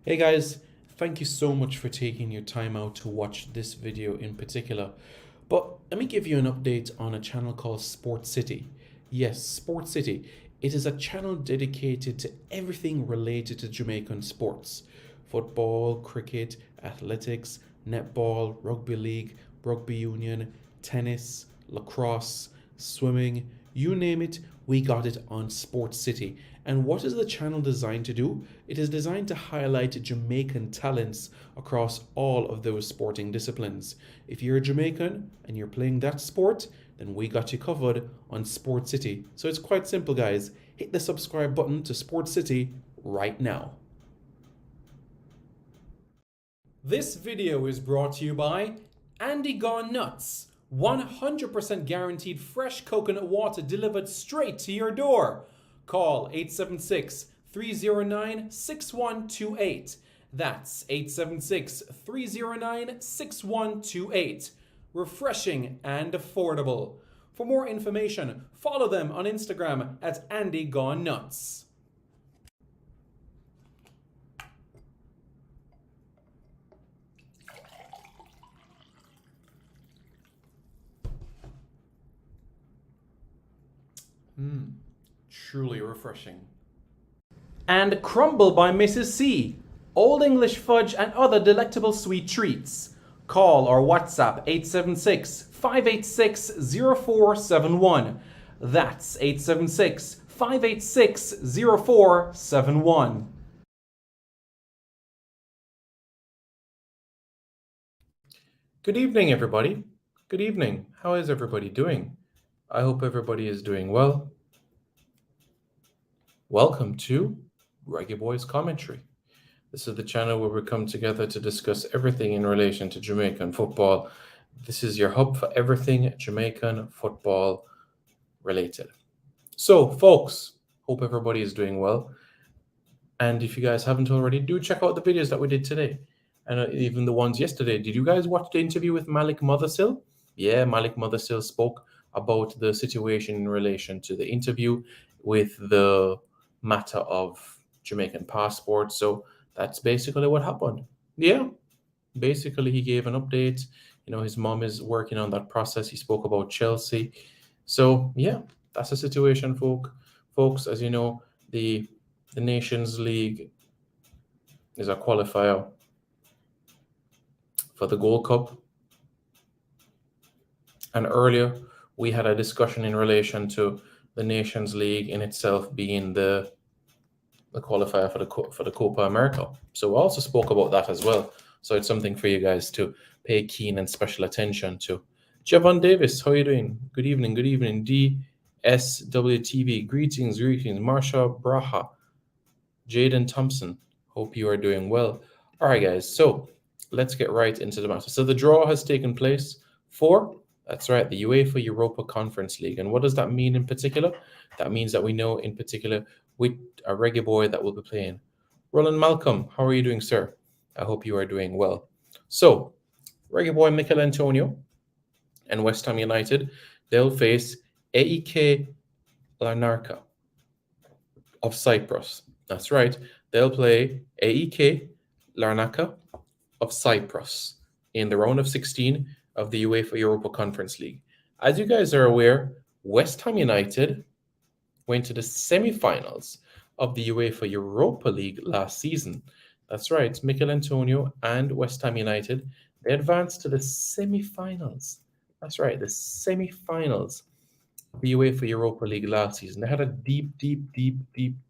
Hey guys, thank you so much for taking your time out to watch this video in particular. But let me give you an update on a channel called Sport City. Yes, Sport City. It is a channel dedicated to everything related to Jamaican sports. Football, cricket, athletics, netball, rugby league, rugby union, tennis, lacrosse, swimming, you name it, we got it on Sport City. And what is the channel designed to do? It is designed to highlight Jamaican talents across all of those sporting disciplines. If you're a Jamaican and you're playing that sport, then we got you covered on Sport City. So it's quite simple, guys. Hit the subscribe button to Sport City right now. This video is brought to you by Andy Gone Nuts. 100% guaranteed fresh coconut water delivered straight to your door. Call 876 309 6128. That's 876 309 6128. Refreshing and affordable. For more information, follow them on Instagram at Andy Gone Nuts. Truly refreshing. And Crumble by Mrs. C. Old English fudge and other delectable sweet treats. Call or WhatsApp 876 586 0471. That's 876 586 0471. Good evening, everybody. Good evening. How is everybody doing? I hope everybody is doing well. Welcome to Reggae Boy's Commentary. This is the channel where we come together to discuss everything in relation to Jamaican football. This is your hub for everything Jamaican football related. So, folks, hope everybody is doing well. And if you guys haven't already, do check out the videos that we did today. And even the ones yesterday. Did you guys watch the interview with Malik Mothersill? Yeah, Malik Mothersill spoke about the situation in relation to the interview with the matter of Jamaican passports. So that's basically what happened. Yeah, basically he gave an update. You know, his mom is working on that process. He spoke about Chelsea. So yeah, that's the situation, folks. As you know, the Nations League is a qualifier for the Gold Cup. And earlier we had a discussion in relation to the Nations League in itself being the qualifier for the Copa America. So we also spoke about that as well. So it's something for you guys to pay keen and special attention to. Javon Davis, how are you doing? Good evening, DSWTV, greetings. Marsha Braha, Jaden Thompson, hope you are doing well. All right, guys, so let's get right into the matter. So the draw has taken place for, that's right, the UEFA Europa Conference League. And what does that mean in particular? That means that we know in particular with a Reggae Boy that will be playing. Roland Malcolm, how are you doing, sir? I hope you are doing well. So, Reggae Boy Mikel Antonio and West Ham United, they'll face AEK Larnaca of Cyprus. That's right, they'll play AEK Larnaca of Cyprus in the round of 16 of the UEFA Europa Conference League. As you guys are aware, West Ham United went to the semi-finals of the UEFA Europa League last season. That's right, Mikel Antonio and West Ham United, they advanced to the semi-finals. That's right, the semi-finals of the UEFA Europa League last season. They had a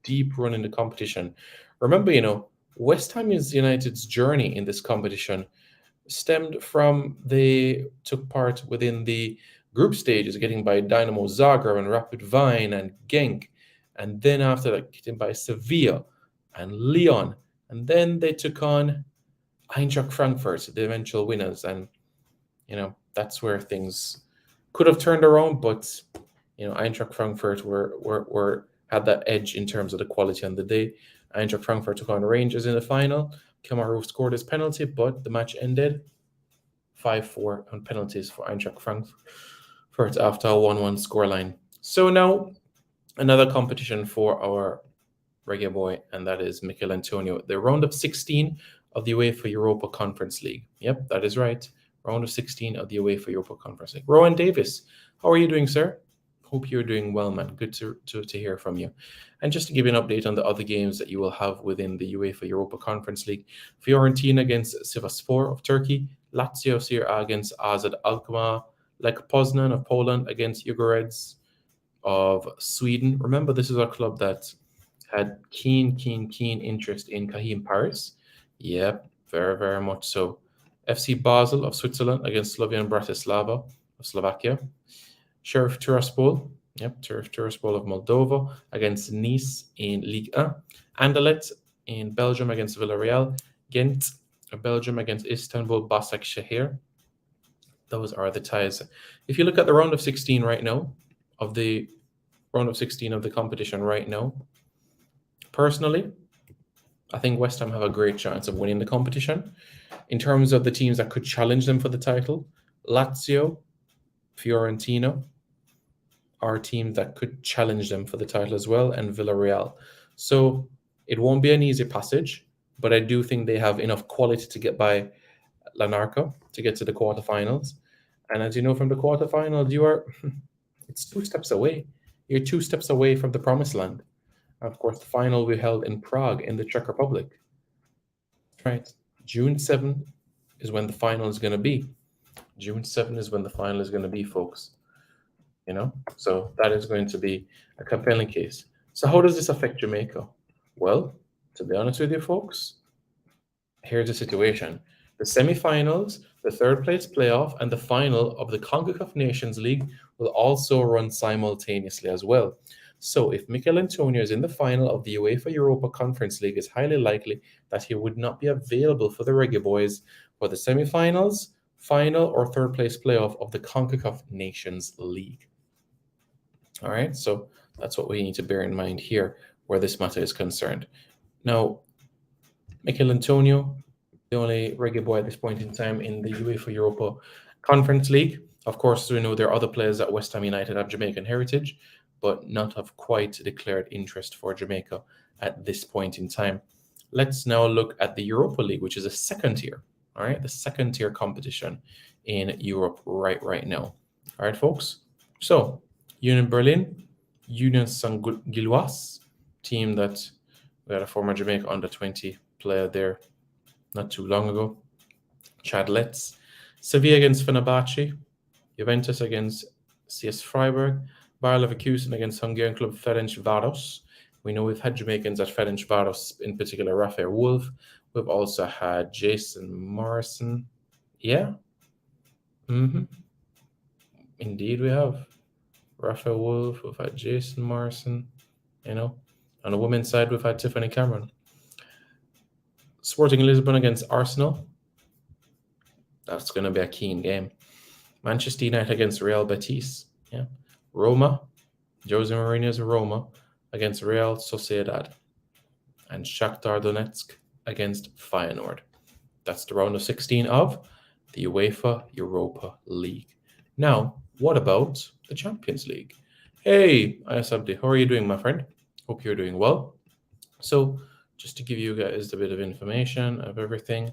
deep run in the competition. Remember, you know, West Ham United's journey in this competition stemmed from they took part within the group stages, getting by Dynamo Zagreb and Rapid Wien and Genk, and then after that, getting by Sevilla and Lyon, and then they took on Eintracht Frankfurt, the eventual winners, and you know that's where things could have turned around, but you know Eintracht Frankfurt were had that edge in terms of the quality on the day. Eintracht Frankfurt took on Rangers in the final. Kamaru scored his penalty, but the match ended 5-4 on penalties for Eintracht Frankfurt after a 1-1 scoreline. So now another competition for our Reggae Boy, and that is Mikel Antonio. The round of 16 of the UEFA Europa Conference League. Yep, that is right. Round of 16 of the UEFA Europa Conference League. Rowan Davis, how are you doing, sir? Hope you're doing well, man. Good to hear from you. And just to give you an update on the other games that you will have within the UEFA Europa Conference League, Fiorentina against Sivasspor of Turkey, Lazio Serie A against AZ Alkmaar, Lech Poznan of Poland against Ugoredz of Sweden. Remember, this is a club that had keen interest in Kahim Paris. Yep, very, very much so. FC Basel of Switzerland against Slovan Bratislava of Slovakia. Sheriff Tiraspol, Sheriff Tiraspol of Moldova against Nice in Ligue 1. Anderlecht in Belgium against Villarreal. Ghent of Belgium against Istanbul Başakşehir. Those are the ties. If you look at the round of 16 right now, of the round of 16 of the competition right now, personally, I think West Ham have a great chance of winning the competition. In terms of the teams that could challenge them for the title, Lazio, Fiorentina are teams that could challenge them for the title as well, and Villarreal. So it won't be an easy passage, but I do think they have enough quality to get by Lanarca to get to the quarterfinals. And as you know from the quarterfinals, it's 2 steps away. You're 2 steps away from the promised land. And of course, the final will be held in Prague in the Czech Republic. Right. June 7th is when the final is going to be. June 7th is when the final is going to be, folks. So that is going to be a compelling case. So how does this affect Jamaica? Well, to be honest with you, folks, here's the situation. The semifinals, the third place playoff, and the final of the CONCACAF Nations League will also run simultaneously as well. So if Mikel Antonio is in the final of the UEFA Europa Conference League, it's highly likely that he would not be available for the Reggae Boys for the semifinals, final, or third place playoff of the CONCACAF Nations League. All right, so that's what we need to bear in mind here where this matter is concerned. Now, Mikel Antonio, the only Reggae Boy at this point in time in the UEFA Europa Conference League. Of course, we know there are other players at West Ham United have Jamaican heritage, but not have quite declared interest for Jamaica at this point in time. Let's now look at the Europa League, which is a second tier, all right? The second tier competition in Europe right now. All right, folks? So, Union Berlin, Union Saint-Gilloise, team that we had a former Jamaica under-20 player there not too long ago. Chad Letts. Sevilla against Fenerbahce. Juventus against CS Freiburg. Bayer Leverkusen against Hungarian club Ferencváros. We know we've had Jamaicans at Ferencváros, in particular Raphael Wolf. We've also had Jason Morrison. Yeah. Indeed, we have. Raphael Wolf, we've had Jason Morrison, On the women's side, we've had Tiffany Cameron. Sporting Lisbon against Arsenal. That's going to be a keen game. Manchester United against Real Betis. Yeah. Roma, Jose Mourinho's Roma against Real Sociedad. And Shakhtar Donetsk against Feyenoord. That's the round of 16 of the UEFA Europa League. Now, what about the Champions League? Hey, Ayasabdi, how are you doing, my friend? Hope you're doing well. So, just to give you guys a bit of information of everything,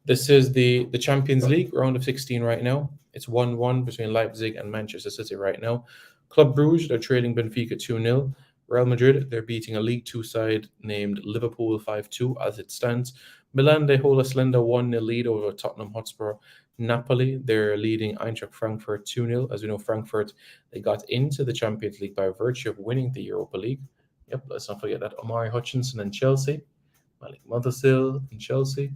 this is the Champions League round of 16 right now. It's 1-1 between Leipzig and Manchester City right now. Club Brugge, they're trailing Benfica 2-0. Real Madrid, they're beating a League 2 side named Liverpool 5-2 as it stands. Milan, they hold a slender 1-0 lead over Tottenham Hotspur. Napoli, they're leading Eintracht Frankfurt 2-0. As we know, Frankfurt, they got into the Champions League by virtue of winning the Europa League. Yep, let's not forget that. Omari Hutchinson and Chelsea. Malik Mothersill in Chelsea.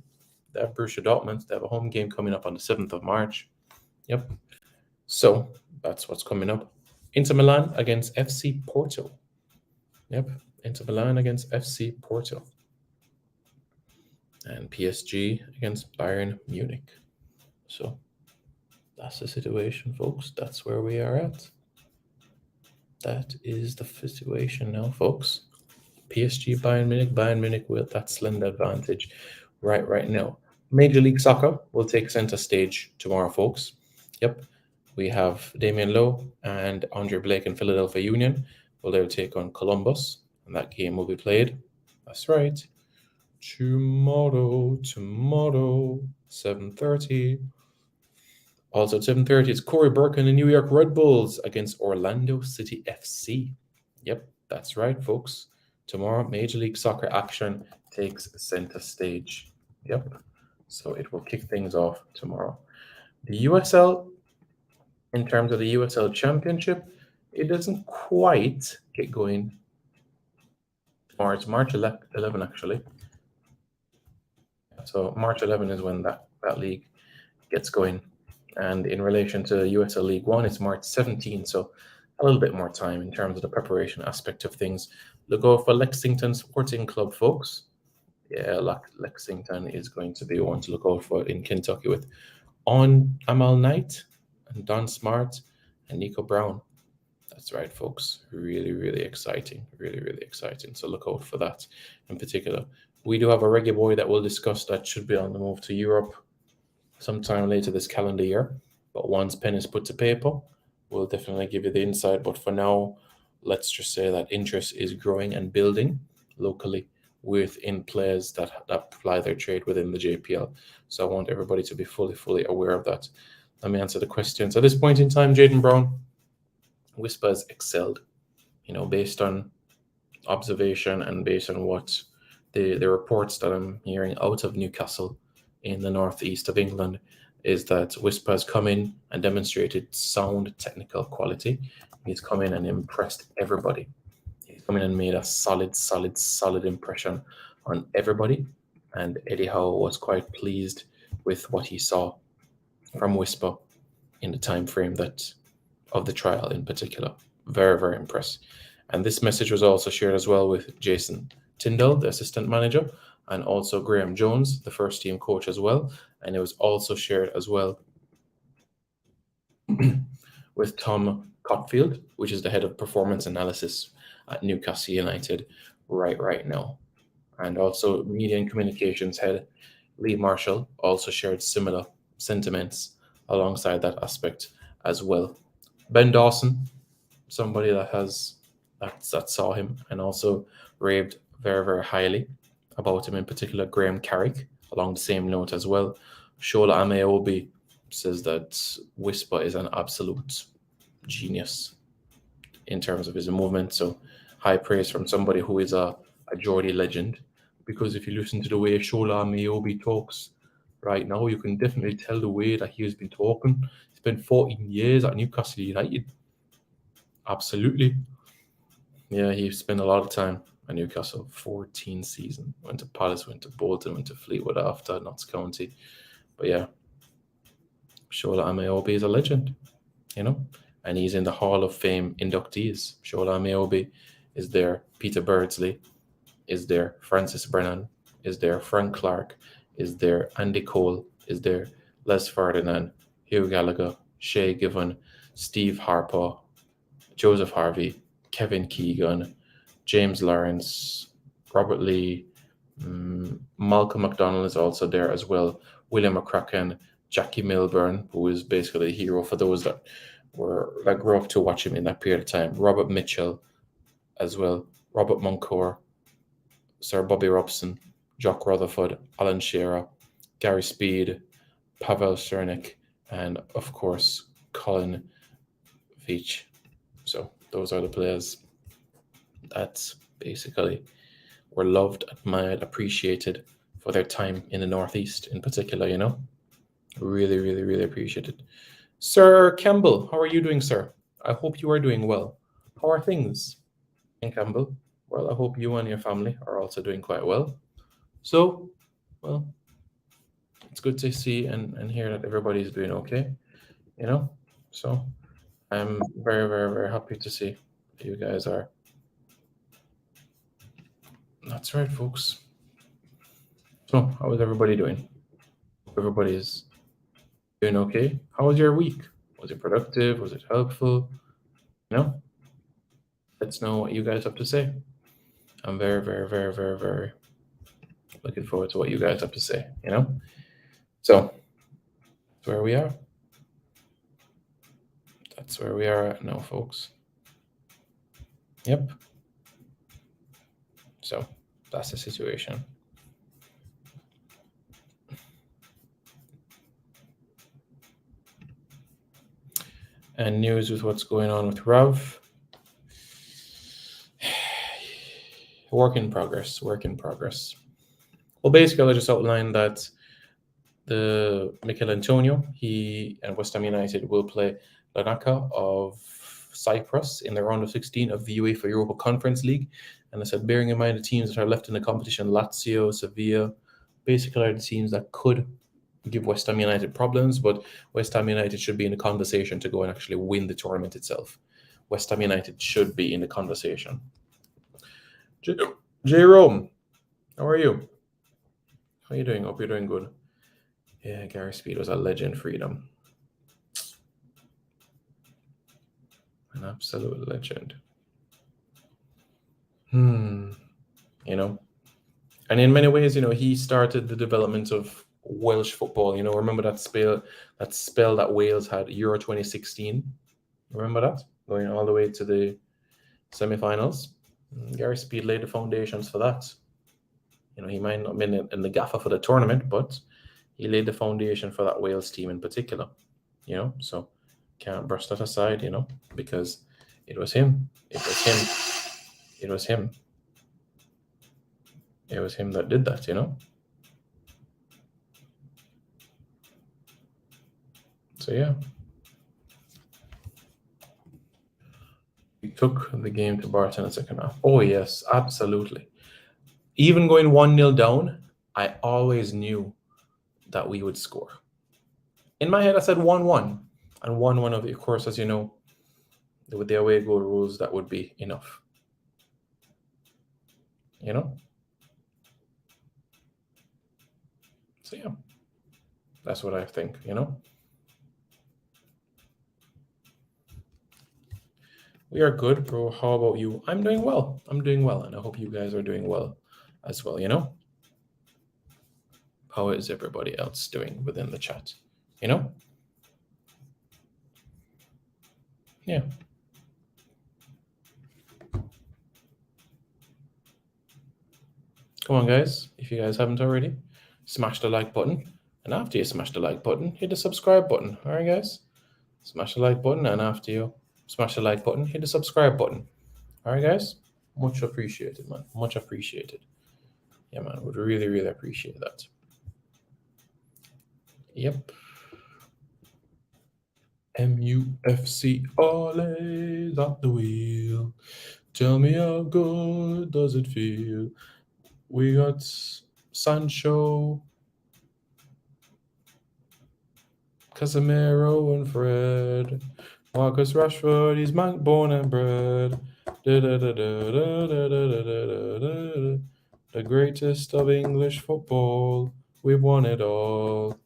They have Borussia Dortmund. They have a home game coming up on the 7th of March. Yep. So that's what's coming up. Inter Milan against FC Porto. Yep. Inter Milan against FC Porto. And PSG against Bayern Munich. So that's the situation, folks. That's where we are at. That is the situation now, folks. PSG, Bayern Munich with that slender advantage right now. Major League Soccer will take center stage tomorrow, folks. Yep. We have Damian Lowe and Andre Blake in Philadelphia Union. Well, they'll take on Columbus, and that game will be played. That's right. Tomorrow, 7:30. Also, 7:30, it's Corey Burke and the New York Red Bulls against Orlando City FC. Yep, that's right, folks. Tomorrow, Major League Soccer action takes center stage. Yep. So it will kick things off tomorrow. The USL, in terms of the USL Championship, it doesn't quite get going tomorrow. It's March 11, actually. So March 11 is when that league gets going. And in relation to USL League One, it's March 17. So a little bit more time in terms of the preparation aspect of things. Look out for Lexington Sporting Club, folks. Yeah, Lexington is going to be one to look out for in Kentucky with On Amal Knight and Don Smart and Nico Brown. That's right, folks. Really, really exciting. Really, really exciting. So look out for that in particular. We do have a Reggae Boy that we'll discuss that should be on the move to Europe sometime later this calendar year. But once pen is put to paper, we'll definitely give you the insight. But for now, let's just say that interest is growing and building locally within players that ply their trade within the JPL. So I want everybody to be fully aware of that. Let me answer the questions. At this point in time, Jaden Brown, Whispers excelled, based on observation and based on what the reports that I'm hearing out of Newcastle in the northeast of England is that Whisper has come in and demonstrated sound technical quality. He's come in and impressed everybody. He's come in and made a solid impression on everybody. And Eddie Howe was quite pleased with what he saw from Whisper in the time frame that of the trial in particular. Very impressed. And this message was also shared as well with Jason Tyndall, the assistant manager, and also Graham Jones, the first team coach as well. And it was also shared as well with Tom Cotfield, which is the head of performance analysis at Newcastle United right now. And also media and communications head Lee Marshall also shared similar sentiments alongside that aspect as well. Ben Dawson, somebody that saw him and also raved very highly about him, in particular Graham Carrick, along the same note as well. Shola Ameobi says that Whisper is an absolute genius in terms of his movement. So high praise from somebody who is a Geordie legend. Because if you listen to the way Shola Ameobi talks right now, you can definitely tell the way that he has been talking. He spent 14 years at Newcastle United. Absolutely. Yeah, he spent a lot of time at Newcastle, 14 season. Went to Palace, went to Bolton, went to Fleetwood after, Notts County. But yeah, Shola Ameobi is a legend, and he's in the Hall of Fame inductees. Shola Ameobi is there. Peter Birdsley is there. Francis Brennan is there. Frank Clark is there. Andy Cole is there. Les Ferdinand, Hugh Gallagher, Shay Given, Steve Harper, Joseph Harvey, Kevin Keegan, James Lawrence, Robert Lee, Malcolm McDonald is also there as well. William McCracken, Jackie Milburn, who is basically a hero for those that grew up to watch him in that period of time. Robert Mitchell as well. Robert Moncour, Sir Bobby Robson, Jock Rutherford, Alan Shearer, Gary Speed, Pavel Cernik, and of course Colin Veach. So those are the players that basically were loved, admired, appreciated for their time in the Northeast in particular, Really appreciated. Sir Campbell, how are you doing, sir? I hope you are doing well. How are things in Campbell? Well, I hope you and your family are also doing quite well. So, well, it's good to see and hear that everybody's doing okay, So I'm very happy to see that you guys are. That's right, folks. So, how is everybody doing? Everybody's doing okay. How was your week? Was it productive? Was it helpful? Let's know what you guys have to say. I'm very looking forward to what you guys have to say, So, that's where we are. That's where we are at now, folks. Yep. So, That's the situation. And news with what's going on with Rav. Work in progress. Well, basically, I just outlined that the Mikel Antonio, he and West Ham United will play Larnaca of Cyprus in the round of 16 of the UEFA Europa Conference League. And I said, bearing in mind the teams that are left in the competition, Lazio, Sevilla, basically are the teams that could give West Ham United problems, but West Ham United should be in the conversation to go and actually win the tournament itself. West Ham United should be in the conversation. Jerome, how are you? How are you doing? Hope you're doing good. Yeah, Gary Speed was a legend, Freedom. An absolute legend. You know, and in many ways, you know, he started the development of Welsh football. You know, remember that spell that Wales had Euro 2016? Remember that? Going all the way to the semi-finals. Gary Speed laid the foundations for that. You know, he might not have been in the gaffer for the tournament, but he laid the foundation for that Wales team in particular. You know, so can't brush that aside, you know, because it was him. It was him that did that, you know. So yeah. We took the game to Barton in the second half. Oh yes, absolutely. Even going 1-0 down, I always knew that we would score. In my head, I said 1-1. And 1-1, of course, as you know, with the away goal rules, that would be enough. You know? So yeah, that's what I think, you know? We are good, bro. How about you? I'm doing well. And I hope you guys are doing well as well, you know? How is everybody else doing within the chat? You know? Yeah. Come on, guys. If you guys haven't already, smash the like button. And after you smash the like button, hit the subscribe button. All right, guys? Smash the like button. And after you smash the like button, hit the subscribe button. All right, guys? Much appreciated, man. Much appreciated. Yeah, man. Would really, really appreciate that. Yep. MUFC always at the wheel. Tell me how good does it feel? We got Sancho, Casemiro, and Fred. Marcus Rashford, he's man born and bred. The greatest of English football. We've won it all.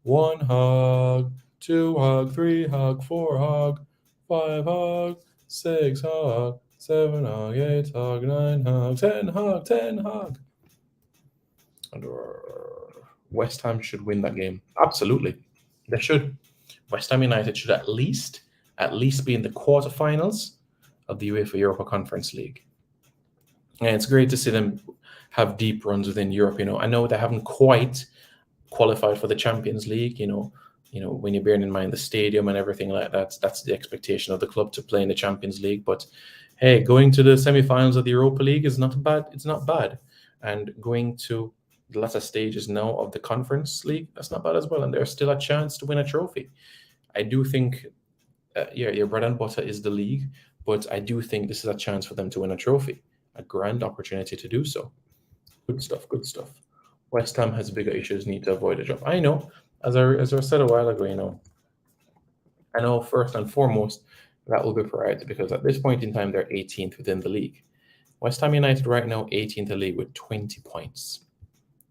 1 hug, 2 hug, 3 hug, 4 hug, 5 hug, 6 hug, 7 hug, 8 hug, 9 hug, 10 hug, 10 hug. And West Ham should win that game. Absolutely. They should. West Ham United should at least be in the quarterfinals of the UEFA Europa Conference League. And it's great to see them have deep runs within Europe. You know, I know they haven't quite qualified for the Champions League, you know, when you're bearing in mind the stadium and everything like that, that's the expectation of the club to play in the Champions League. But hey, going to the semi-finals of the Europa League is not bad. It's not bad. And going to the latter stages now of the Conference League, that's not bad as well. And there's still a chance to win a trophy. I do think, your bread and butter is the league, but I do think this is a chance for them to win a trophy, a grand opportunity to do so. Good stuff. West Ham has bigger issues, need to avoid a drop. I know, as I said a while ago, you know, I know first and foremost that will be priority because at this point in time, they're 18th within the league. West Ham United right now, 18th in the league with 20 points.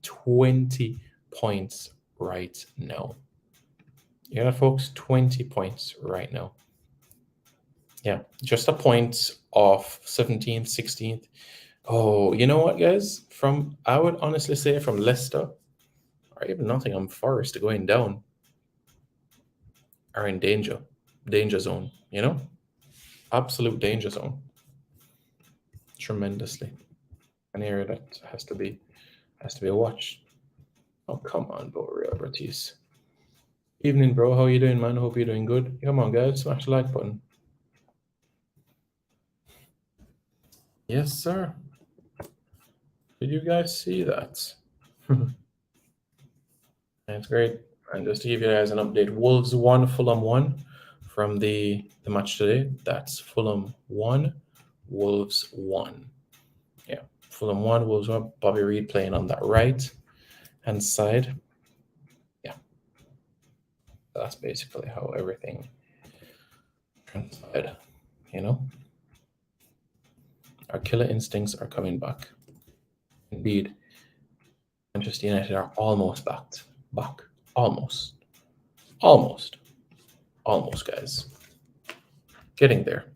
20 points right now. You know, folks, 20 points right now. Yeah, just a point off 17th, 16th. Oh, you know what, guys? I would honestly say from Leicester or even Nottingham Forest going down are in danger zone, you know? Absolute danger zone. Tremendously. an area that has to be watched. Oh, come on, bro, real Bertis. Evening, bro. How you doing, man? Hope you're doing good. Come on, guys. Smash the like button. Yes, sir. Did you guys see that? That's great. And just to give you guys an update, Wolves 1, Fulham 1 from the match today. That's Fulham 1, Wolves 1. Yeah, Fulham 1, Wolves 1. Bobby Reed playing on that right-hand side. Yeah, that's basically how everything transpired, you know? Our killer instincts are coming back. Indeed, Manchester United are almost back. Almost, guys. Getting there.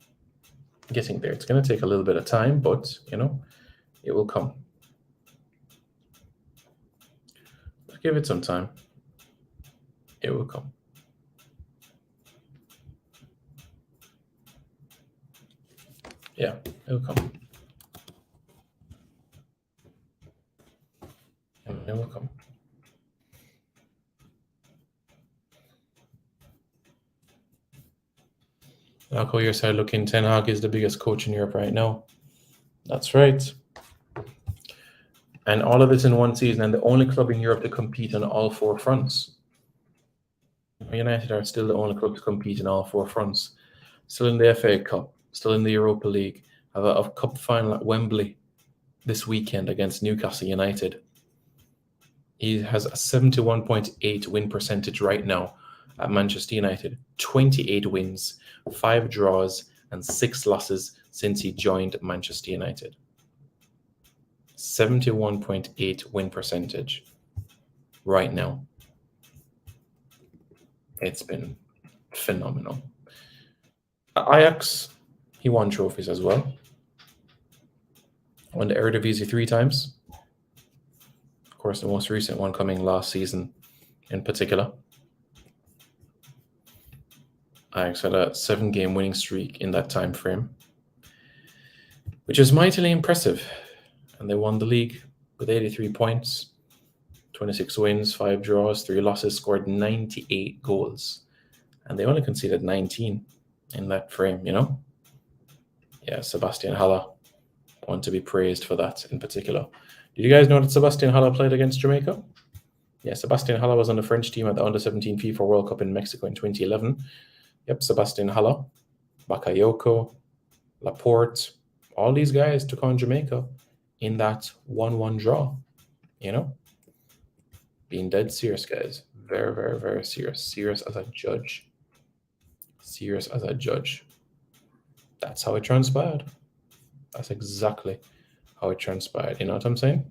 It's going to take a little bit of time, but, you know, it will come. Let's give it some time. It will come. Yeah, it will come. It will come. Alco, your side looking, Ten Hag is the biggest coach in Europe right now. That's right. And all of this in one season, and the only club in Europe to compete on all four fronts. United are still the only club to compete in all four fronts. Still in the FA Cup, still in the Europa League, have a cup final at Wembley this weekend against Newcastle United. He has a 71.8 win percentage right now at Manchester United. 28 wins, 5 draws, and 6 losses since he joined Manchester United. 71.8 win percentage right now. It's been phenomenal. At Ajax, he won trophies as well. Won the Eredivisie 3 times. Of course, the most recent one coming last season in particular. Ajax had a 7-game winning streak in that time frame, which is mightily impressive. And they won the league with 83 points, 26 wins, 5 draws, 3 losses, scored 98 goals. And they only conceded 19 in that frame, you know? Yeah, Sebastian Haller, want to be praised for that in particular. Did you guys know that Sebastian Haller played against Jamaica? Yeah, Sebastian Haller was on the French team at the Under-17 FIFA World Cup in Mexico in 2011. Yep, Sebastian Haller, Bakayoko, Laporte, all these guys took on Jamaica in that 1-1 draw, you know? Being dead serious, guys. Very, very, very serious. Serious as a judge. Serious as a judge. That's how it transpired. That's exactly how it transpired. You know what I'm saying?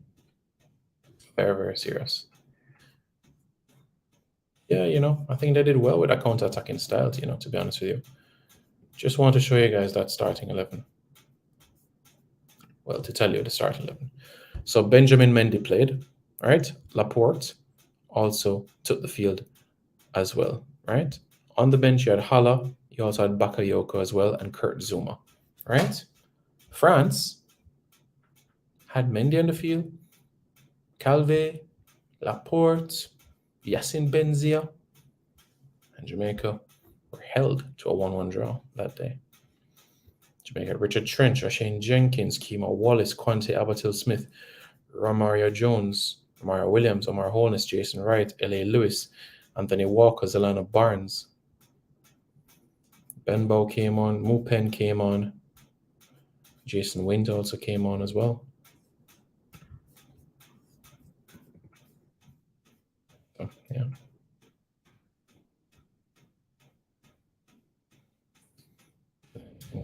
Very, very serious. Yeah, you know, I think they did well with that counter-attacking style, you know, to be honest with you. Just want to show you guys that starting 11. Well, to tell you the starting 11. So Benjamin Mendy played, right? Laporte also took the field as well, right? On the bench, you had Haller. You also had Bakayoko as well and Kurt Zouma, right? France had Mendy on the field, Calvé, Laporte, Yacine Benzia, and Jamaica were held to a 1-1 draw that day. Jamaica, Richard Trench, Ashane Jenkins, Kimo Wallace, Quante Abertil-Smith, Romario Jones, Romario Williams, Omar Holness, Jason Wright, L.A. Lewis, Anthony Walker, Zelana Barnes. Benbow came on, Mupen came on, Jason Wind also came on as well. So, yeah.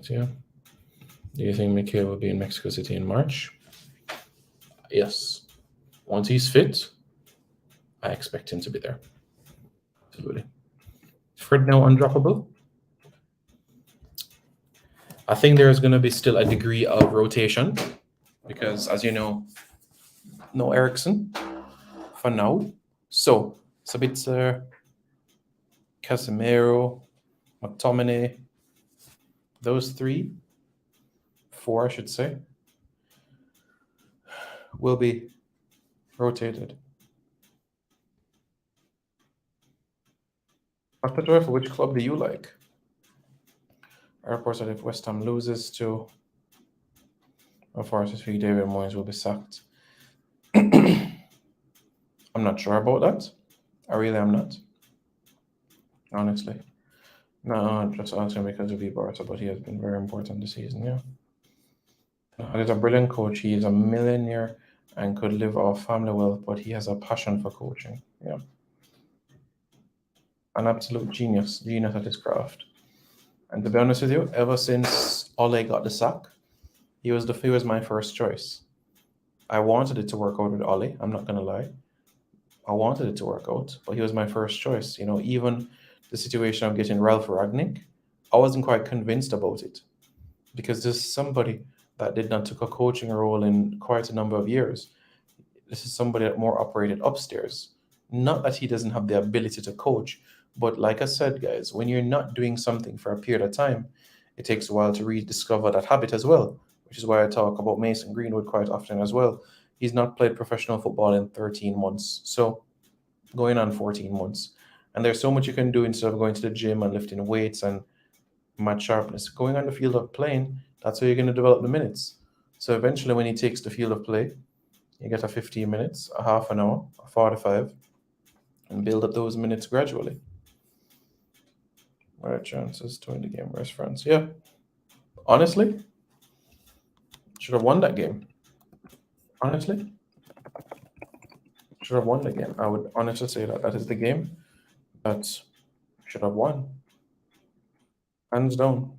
So, yeah. Do you think Mikhail will be in Mexico City in March? Yes. Once he's fit, I expect him to be there. Absolutely. Fred now undroppable? I think there's going to be still a degree of rotation because, as you know, no Ericsson for now. So, Sabitzer, Casemiro, McTominay, those 4, I should say, will be rotated. After Joyful, which club do you like? Reports that if West Ham loses to Forest this week, David Moyes will be sacked. I'm not sure about that. I really am not. Honestly. No, just asking because of Barca, but he has been very important this season, yeah. He's a brilliant coach. He is a millionaire and could live off family wealth, but he has a passion for coaching. Yeah. An absolute genius at his craft. And to be honest with you, ever since Ole got the sack, he was my first choice. I wanted it to work out with Ole, I'm not gonna lie. I wanted it to work out, but he was my first choice. You know, even the situation of getting Ralph Ragnick, I wasn't quite convinced about it. Because this is somebody that did not took a coaching role in quite a number of years. This is somebody that more operated upstairs. Not that he doesn't have the ability to coach, but like I said, guys, when you're not doing something for a period of time, it takes a while to rediscover that habit as well, which is why I talk about Mason Greenwood quite often as well. He's not played professional football in 13 months, so going on 14 months. And there's so much you can do instead of going to the gym and lifting weights and match sharpness. Going on the field of playing, that's how you're going to develop the minutes. So eventually, when he takes the field of play, you get a 15 minutes, a half an hour, a 45, and build up those minutes gradually. What are chances to win the game versus France? Yeah. Honestly, should have won that game. Honestly, should have won the game. I would honestly say that is the game that should have won. Hands down.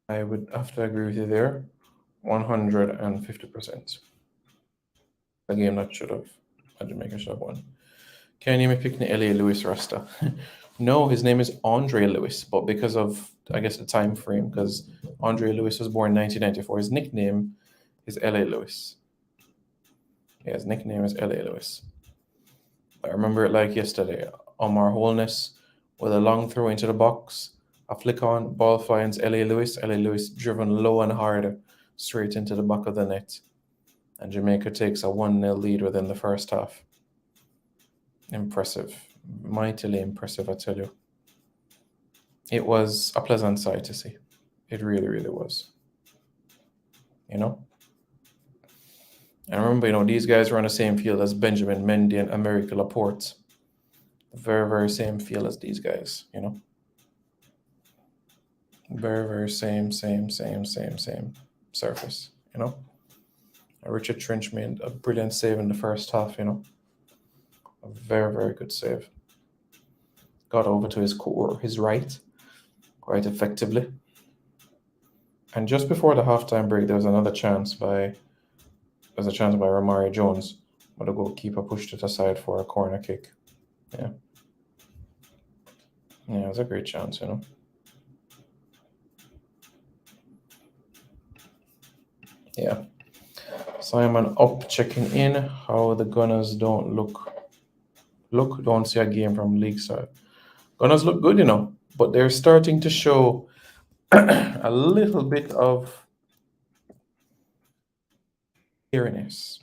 I would have to agree with you there. 150%. The game that Jamaica should have won. Can you pick LA Lewis Rasta? No, his name is Andre Lewis, but because of, I guess, the time frame, because Andre Lewis was born in 1994, his nickname is LA Lewis. Yeah, his nickname is LA Lewis. I remember it like yesterday. Omar Holness with a long throw into the box, a flick on, ball finds LA Lewis. LA Lewis driven low and hard straight into the back of the net. And Jamaica takes a 1-0 lead within the first half. Impressive. Mightily impressive, I tell you. It was a pleasant sight to see. It really, really was. You know? And remember, these guys were on the same field as Benjamin Mendy and America Laporte. The very, very same field as these guys, Very, very same surface, Richard Trench made a brilliant save in the first half, A very, very good save. Got over to his right quite effectively. And just before the halftime break, there was another chance by Ramari Jones, but the goalkeeper pushed it aside for a corner kick. Yeah. Yeah, it was a great chance, Yeah. Simon up checking in. How the Gunners don't don't see a game from league side. Gunners look good, but they're starting to show a little bit of eeriness.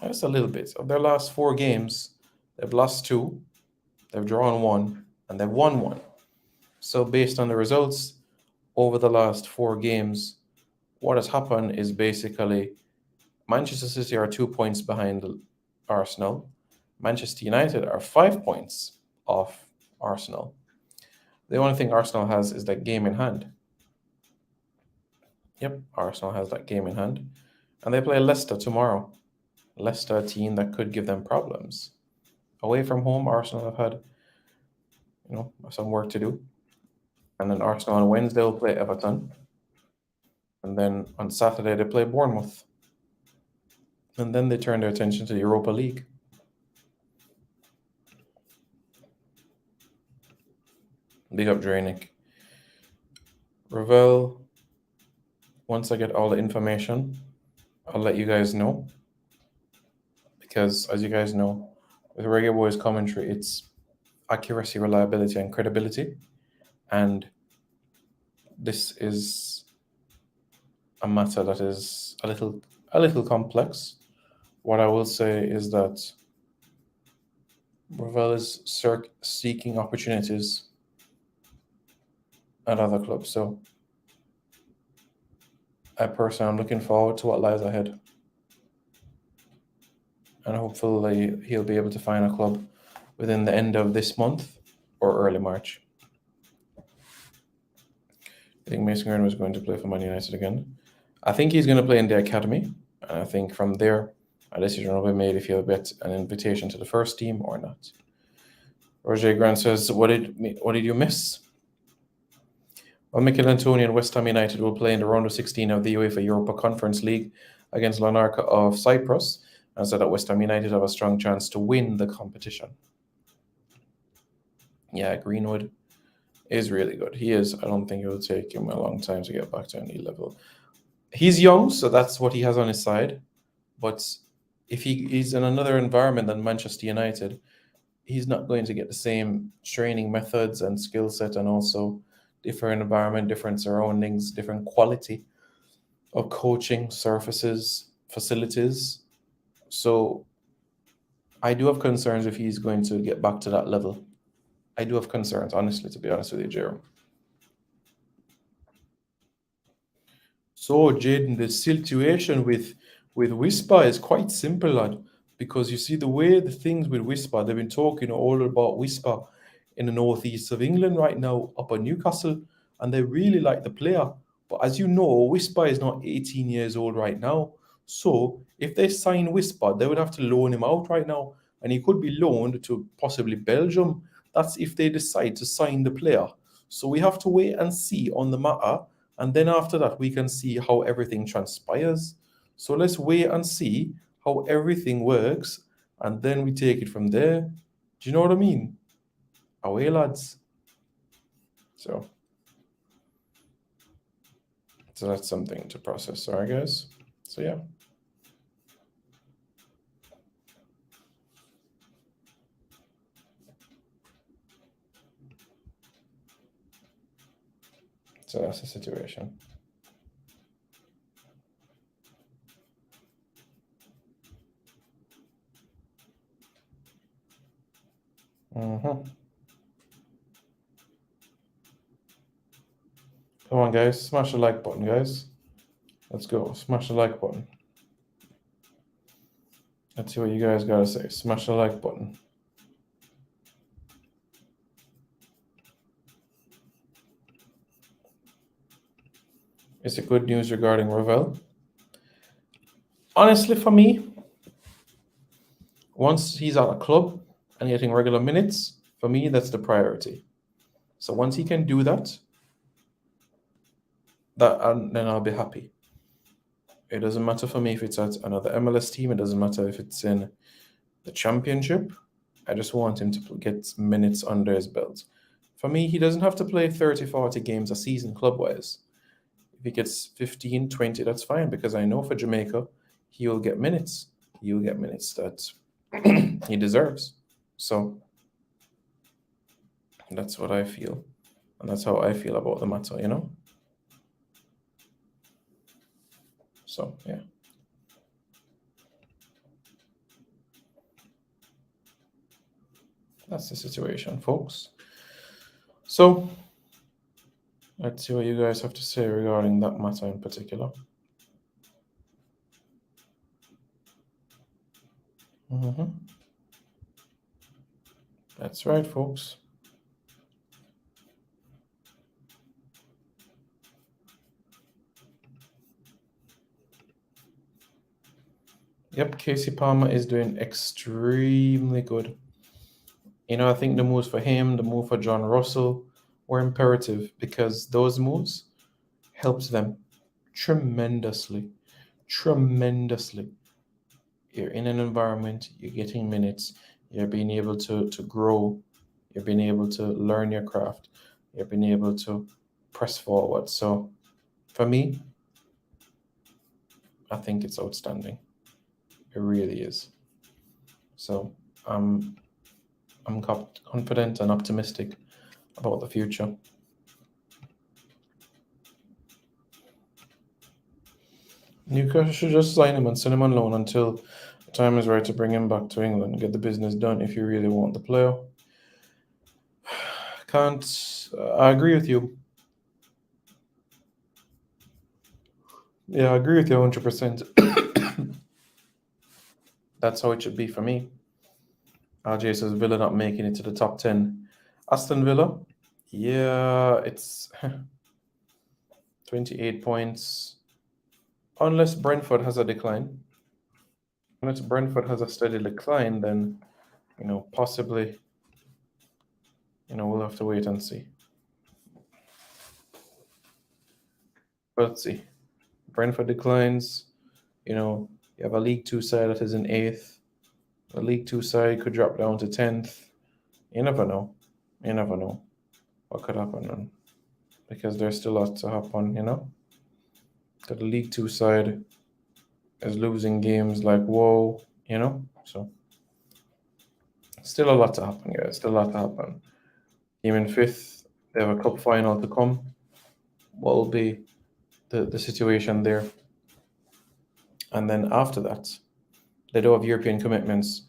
Just a little bit. Of their last 4 games, they've lost 2, they've drawn 1, and they've won 1. So based on the results over the last 4 games, what has happened is basically Manchester City are 2 points behind Arsenal. Manchester United are 5 points off Arsenal. The only thing Arsenal has is that game in hand. Yep, Arsenal has that game in hand. And they play Leicester tomorrow. Leicester, a team that could give them problems. Away from home, Arsenal have had, some work to do. And then Arsenal on Wednesday will play Everton. And then on Saturday, they play Bournemouth. And then they turn their attention to the Europa League. Big up Dranic. Ravel, once I get all the information, I'll let you guys know. Because as you guys know, with Reggae Boy's commentary, it's accuracy, reliability, and credibility. And this is a matter that is a little complex. What I will say is that Ravel is seeking opportunities at other clubs. So I personally am looking forward to what lies ahead. And hopefully he'll be able to find a club within the end of this month or early March. I think Mason Greenwood is going to play for Man United again. I think he's going to play in the academy. And I think from there, a decision will be made if he'll get an invitation to the first team or not. Roger Grant says, what did you miss? Well, Mikel Antonio and West Ham United will play in the round of 16 of the UEFA Europa Conference League against Larnaca of Cyprus, and said that West Ham United have a strong chance to win the competition. Yeah, Greenwood is really good. He is. I don't think it will take him a long time to get back to any level. He's young, so that's what he has on his side. But if he's in another environment than Manchester United, he's not going to get the same training methods and skill set, and also different environment, different surroundings, different quality of coaching surfaces, facilities. So I do have concerns if he's going to get back to that level. I do have concerns, honestly, to be honest with you, Jerome. So, Jaden, the situation with Whisper is quite simple, lad. Because you see the way the things with Whisper, they've been talking all about Whisper in the northeast of England right now, up at Newcastle, and they really like the player. But as you know, Whisper is not 18 years old right now. So if they sign Whisper, they would have to loan him out right now, and he could be loaned to possibly Belgium. That's if they decide to sign the player. So we have to wait and see on the matter, and then after that, we can see how everything transpires. So let's wait and see how everything works, and then we take it from there. Do you know what I mean? Away, lads. So that's something to process. All right, guys. So yeah. So that's the situation. Come on, guys. Smash the like button, guys. Let's go. Smash the like button. Let's see what you guys got to say. Smash the like button. Is it good news regarding Ravel? Honestly, for me, once he's at a club and getting regular minutes, for me, that's the priority. So once he can do that, then I'll be happy. It doesn't matter for me if it's at another MLS team. It doesn't matter if it's in the championship. I just want him to get minutes under his belt. For me, he doesn't have to play 30, 40 games a season club-wise. If he gets 15, 20, that's fine, because I know for Jamaica, he will get minutes. He will get minutes that he deserves. So that's what I feel. And that's how I feel about the matter, you know? So, yeah. That's the situation, folks. So, let's see what you guys have to say regarding that matter in particular. That's right, folks. Yep, Casey Palmer is doing extremely good. You know, I think the moves for him, the move for John Russell were imperative, because those moves helps them tremendously. Tremendously. You're in an environment, you're getting minutes, you're being able to grow, you're being able to learn your craft, you're being able to press forward. So for me, I think it's outstanding. It really is. So I'm confident and optimistic about the future. Newcastle should just sign him and send him on loan until the time is right to bring him back to England and get the business done if you really want the player. Can't. I agree with you. Yeah, I agree with you 100%. That's how it should be for me. RJ says Villa not making it to the top 10. Aston Villa, yeah, it's 28 points. Unless Brentford has a decline. Unless Brentford has a steady decline, then, possibly, we'll have to wait and see. But let's see. Brentford declines. You have a League Two side that is in 8th. The League Two side could drop down to 10th. You never know. You never know what could happen, because there's still lots to happen. So the League Two side is losing games like whoa, So still a lot to happen, guys. Still a lot to happen. Team in 5th, they have a cup final to come. What will be the situation there? And then after that, they do have European commitments.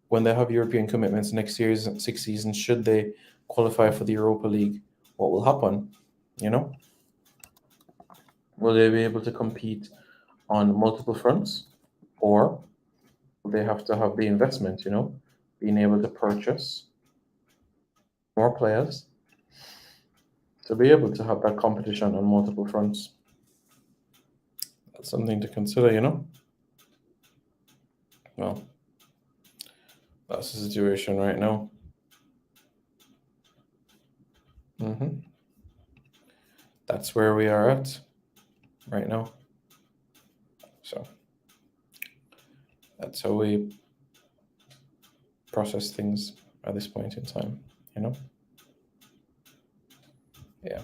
When they have European commitments next year's 6 seasons, should they qualify for the Europa League, what will happen? Will they be able to compete on multiple fronts, or will they have to have the investment, being able to purchase more players to be able to have that competition on multiple fronts? That's something to consider. Well, that's the situation right now. That's where we are at right now. So that's how we process things at this point in time, Yeah.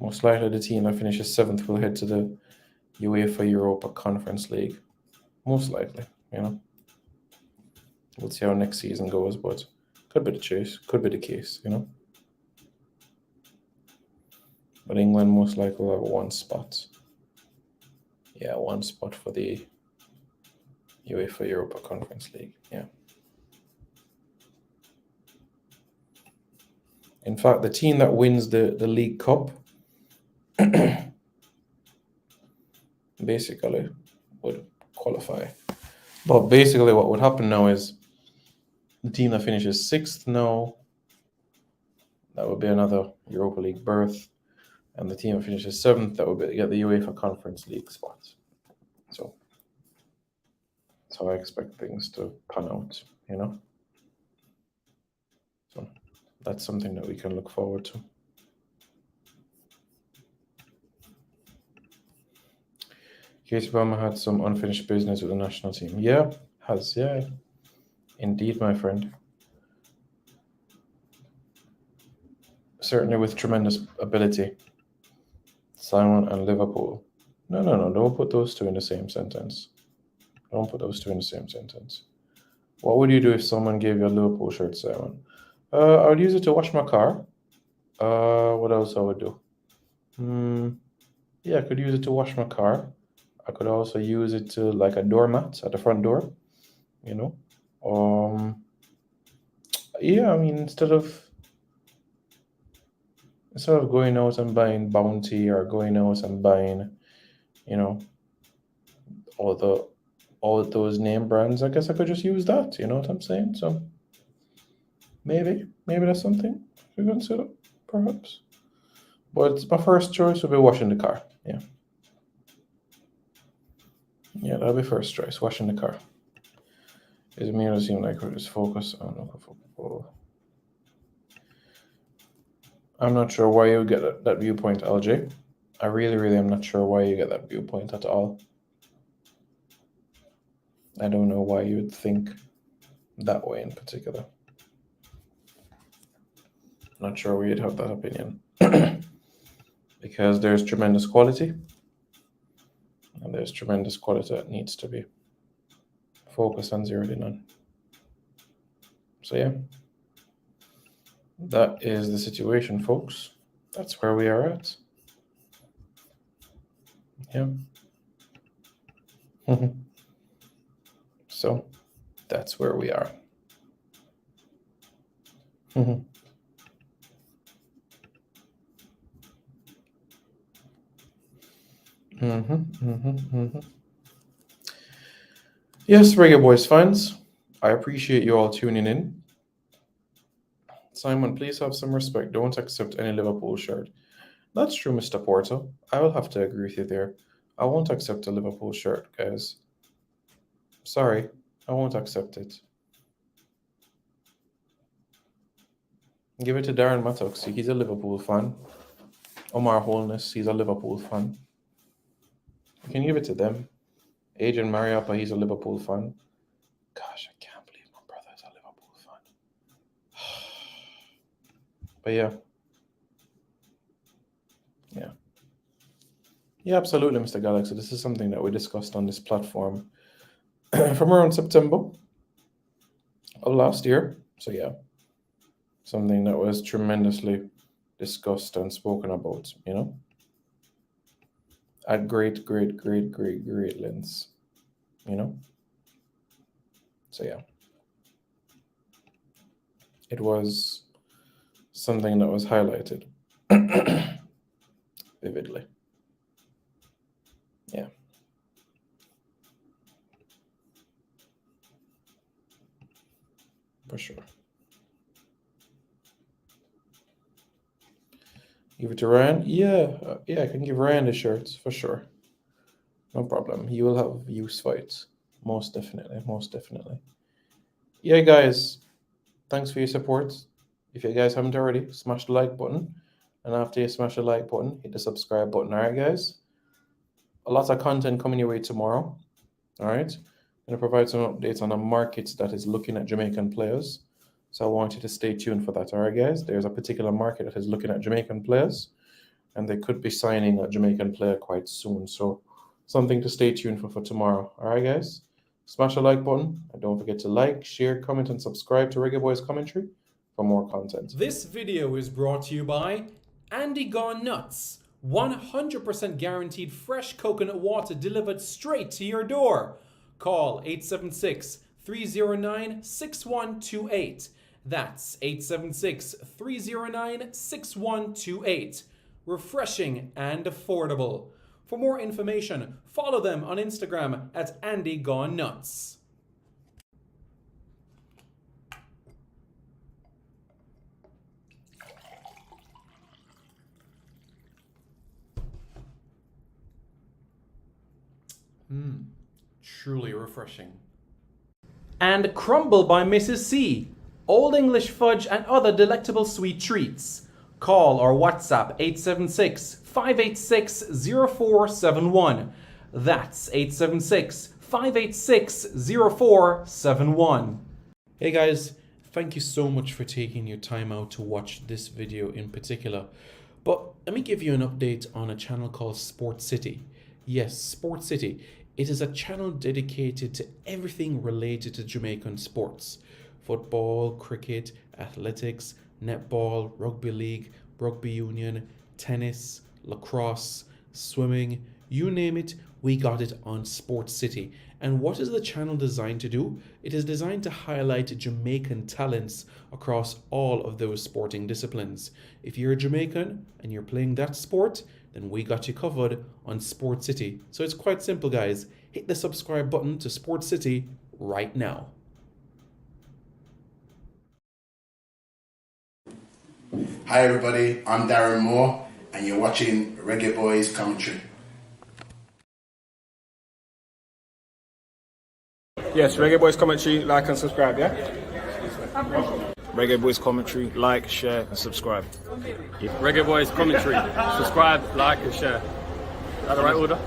Most likely the team that finishes 7th will head to the UEFA Europa Conference League. Most likely, We'll see how next season goes, but could be the case, But England most likely will have one spot. Yeah, one spot for the UEFA Europa Conference League. Yeah. In fact, the team that wins the League Cup basically would qualify. But basically what would happen now is the team that finishes 6th now, that would be another Europa League berth. And the team that finishes 7th, that would get the UEFA Conference League spot. So that's how I expect things to pan out, So that's something that we can look forward to. Casey Obama had some unfinished business with the national team. Yeah, indeed, my friend. Certainly with tremendous ability. Simon and Liverpool. No, don't put those two in the same sentence. Don't put those two in the same sentence. What would you do if someone gave you a Liverpool shirt, Simon? I would use it to wash my car. What else I would do? Yeah, I could use it to wash my car. I could also use it to like a doormat at the front door, Yeah, I mean, instead of going out and buying Bounty or going out and buying, all those name brands, I guess I could just use that. You know what I'm saying? So maybe that's something you consider, perhaps. But my first choice would be washing the car. Yeah. Yeah, that'll be first choice, washing the car. It may not seem like we're just focused on local football. I'm not sure why you get that viewpoint, LJ. I really am not sure why you get that viewpoint at all. I don't know why you would think that way in particular. Not sure where you'd have that opinion. Because there's tremendous quality. And there's tremendous quality that needs to be focused and zeroed in on. So yeah. That is the situation, folks. That's where we are at. Yeah. So that's where we are. Yes, Reggae Boys fans, I appreciate you all tuning in. Simon, please have some respect. Don't accept any Liverpool shirt. That's true, Mr. Porto. I will have to agree with you there. I won't accept a Liverpool shirt, guys. Sorry, I won't accept it. Give it to Darren Mattox. He's a Liverpool fan. Omar Holness, he's a Liverpool fan. You can give it to them. Adrian Mariappa, he's a Liverpool fan. Gosh, I can't believe my brother is a Liverpool fan. But yeah. Yeah, absolutely, Mr. Galaxy. This is something that we discussed on this platform from around September of last year. So yeah, something that was tremendously discussed and spoken about, at great lengths, So yeah, it was something that was highlighted vividly. Yeah. For sure. Give it to Ryan? Yeah, I can give Ryan the shirts for sure. No problem. He will have use for it. Most definitely. Yeah, guys, thanks for your support. If you guys haven't already, smash the like button. And after you smash the like button, hit the subscribe button. All right, guys? A lot of content coming your way tomorrow. All right? I'm going to provide some updates on a market that is looking at Jamaican players. So I want you to stay tuned for that. All right, guys? There's a particular market that is looking at Jamaican players, and they could be signing a Jamaican player quite soon. So something to stay tuned for tomorrow. All right, guys? Smash the like button, and don't forget to like, share, comment, and subscribe to Reggae Boy's commentary for more content. This video is brought to you by Andy Gone Nuts. 100% guaranteed fresh coconut water delivered straight to your door. Call 876-309-6128. That's 876-309-6128. Refreshing and affordable. For more information, follow them on Instagram at Andy Gone Nuts. Truly refreshing. And Crumble by Mrs. C. Old English fudge and other delectable sweet treats. Call or WhatsApp 876-586-0471. That's 876-586-0471. Hey guys, thank you so much for taking your time out to watch this video in particular. But let me give you an update on a channel called Sport City. Yes, Sport City. It is a channel dedicated to everything related to Jamaican sports. Football, cricket, athletics, netball, rugby league, rugby union, tennis, lacrosse, swimming, you name it, we got it on Sport City. And what is the channel designed to do? It is designed to highlight Jamaican talents across all of those sporting disciplines. If you're a Jamaican and you're playing that sport, then we got you covered on Sport City. So it's quite simple, guys. Hit the subscribe button to Sport City right now. Hi everybody, I'm Darren Moore and you're watching Reggae Boy's commentary. Yes, Reggae Boys commentary, like and subscribe, yeah? Reggae Boys commentary, like, share and subscribe. Reggae Boys commentary, subscribe, like and share. Is that the right order?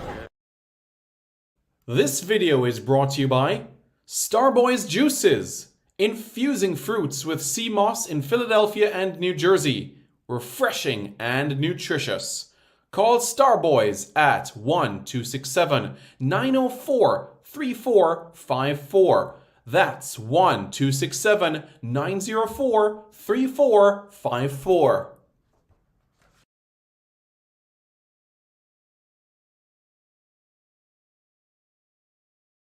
This video is brought to you by Starboy's Juices. Infusing fruits with sea moss in Philadelphia and New Jersey. Refreshing and nutritious. Call Starboys at 1-267-904-3454. That's 1-267-904-3454.